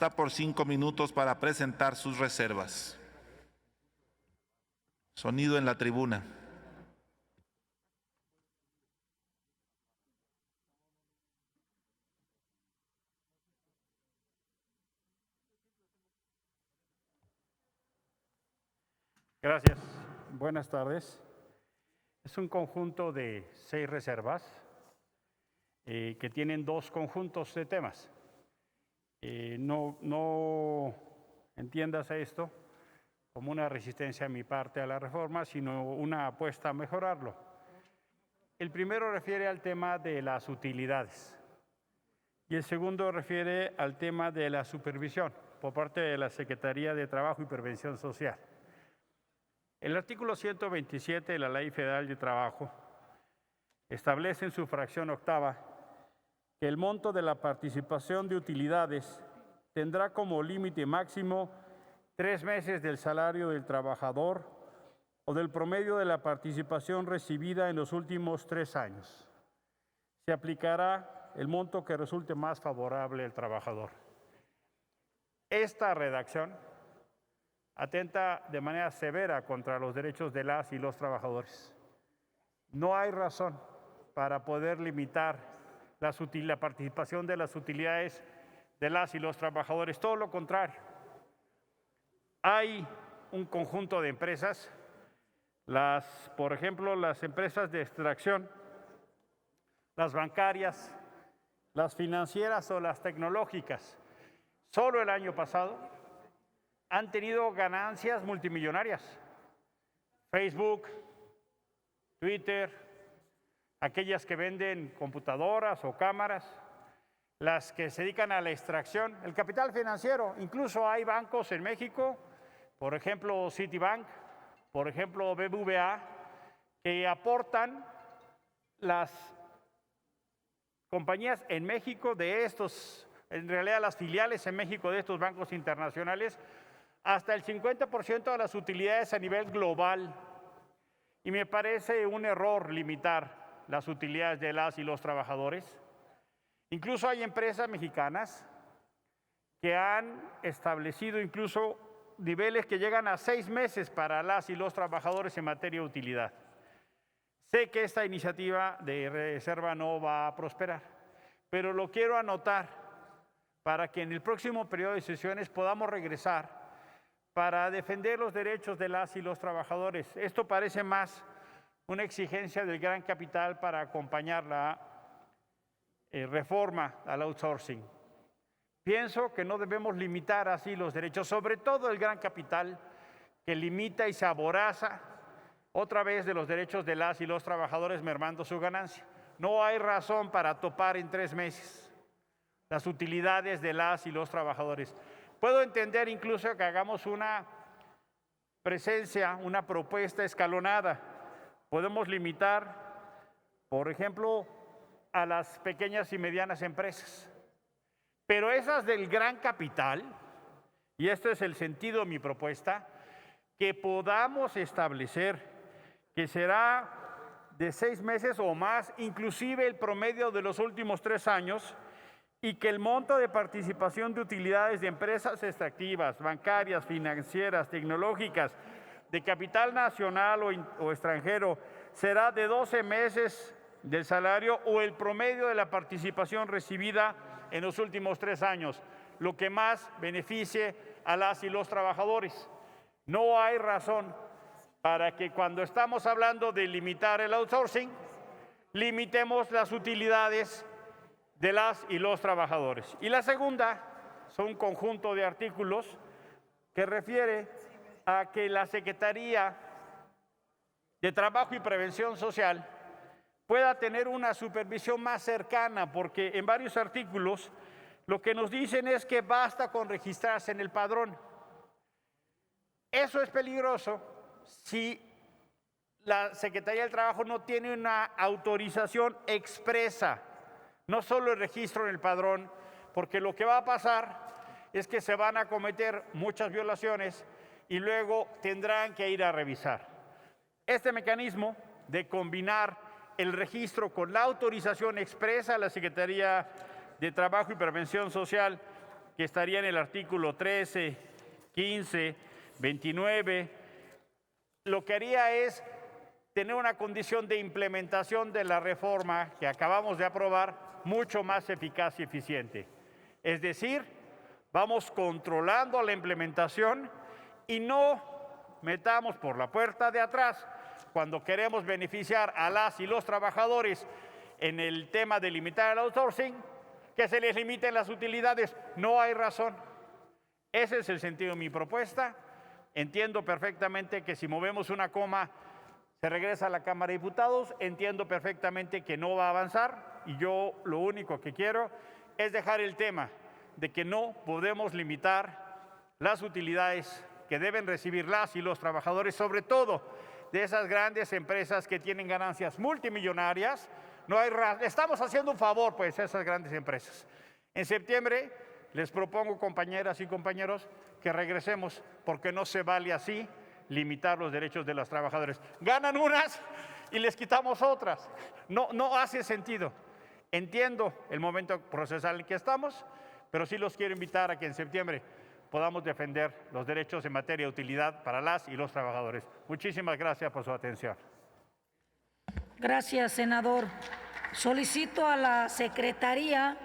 hasta por 5 minutos para presentar sus reservas. Sonido en la tribuna. Gracias. Buenas tardes. Es un conjunto de 6 reservas que tienen 2 conjuntos de temas. No entiendas esto como una resistencia a mi parte a la reforma, sino una apuesta a mejorarlo. El primero refiere al tema de las utilidades y el segundo refiere al tema de la supervisión por parte de la Secretaría de Trabajo y Prevención Social. El artículo 127 de la Ley Federal de Trabajo establece en su fracción octava que el monto de la participación de utilidades tendrá como límite máximo 3 meses del salario del trabajador o del promedio de la participación recibida en los últimos 3 años. Se aplicará el monto que resulte más favorable al trabajador. Esta redacción atenta de manera severa contra los derechos de las y los trabajadores. No hay razón para poder limitar la participación de las utilidades de las y los trabajadores, todo lo contrario. Hay un conjunto de empresas, por ejemplo, las empresas de extracción, las bancarias, las financieras o las tecnológicas. Solo el año pasado han tenido ganancias multimillonarias. Facebook, Twitter, aquellas que venden computadoras o cámaras, las que se dedican a la extracción, el capital financiero. Incluso hay bancos en México, por ejemplo Citibank, por ejemplo BBVA, que aportan las compañías en México de estos, en realidad las filiales en México de estos bancos internacionales, hasta el 50% de las utilidades a nivel global. Y me parece un error limitar las utilidades de las y los trabajadores. Incluso hay empresas mexicanas que han establecido incluso niveles que llegan a 6 meses para las y los trabajadores en materia de utilidad. Sé que esta iniciativa de reserva no va a prosperar, pero lo quiero anotar para que en el próximo periodo de sesiones podamos regresar para defender los derechos de las y los trabajadores. Esto parece más una exigencia del gran capital para acompañar la reforma al outsourcing. Pienso que no debemos limitar así los derechos, sobre todo el gran capital que limita y se aboraza otra vez de los derechos de las y los trabajadores mermando su ganancia. No hay razón para topar en 3 meses las utilidades de las y los trabajadores. Puedo entender incluso que hagamos una presencia, una propuesta escalonada. Podemos limitar, por ejemplo, a las pequeñas y medianas empresas. Pero esas del gran capital, y este es el sentido de mi propuesta, que podamos establecer que será de 6 meses o más, inclusive el promedio de los últimos 3 años, y que el monto de participación de utilidades de empresas extractivas, bancarias, financieras, tecnológicas, de capital nacional o extranjero, será de 12 meses del salario o el promedio de la participación recibida en los últimos 3 años, lo que más beneficie a las y los trabajadores. No hay razón para que cuando estamos hablando de limitar el outsourcing, limitemos las utilidades de las y los trabajadores. Y la segunda son un conjunto de artículos que refiere a que la Secretaría de Trabajo y Prevención Social pueda tener una supervisión más cercana, porque en varios artículos lo que nos dicen es que basta con registrarse en el padrón. Eso es peligroso si la Secretaría del Trabajo no tiene una autorización expresa, no solo el registro en el padrón, porque lo que va a pasar es que se van a cometer muchas violaciones y luego tendrán que ir a revisar. Este mecanismo de combinar el registro con la autorización expresa a la Secretaría de Trabajo y Prevención Social, que estaría en el artículo 13, 15, 29, lo que haría es tener una condición de implementación de la reforma que acabamos de aprobar mucho más eficaz y eficiente. Es decir, vamos controlando la implementación y no metamos por la puerta de atrás cuando queremos beneficiar a las y los trabajadores en el tema de limitar el outsourcing, que se les limiten las utilidades. No hay razón. Ese es el sentido de mi propuesta. Entiendo perfectamente que si movemos una coma se regresa a la Cámara de Diputados. Entiendo perfectamente que no va a avanzar y yo lo único que quiero es dejar el tema de que no podemos limitar las utilidades que deben recibir las y los trabajadores, sobre todo de esas grandes empresas que tienen ganancias multimillonarias. Estamos haciendo un favor, pues, a esas grandes empresas. En septiembre les propongo, compañeras y compañeros, que regresemos, porque no se vale así limitar los derechos de los trabajadores. Ganan unas y les quitamos otras. No hace sentido. Entiendo el momento procesal en que estamos, pero sí los quiero invitar a que en septiembre podamos defender los derechos en materia de utilidad para las y los trabajadores. Muchísimas gracias por su atención. Gracias, senador. Solicito a la Secretaría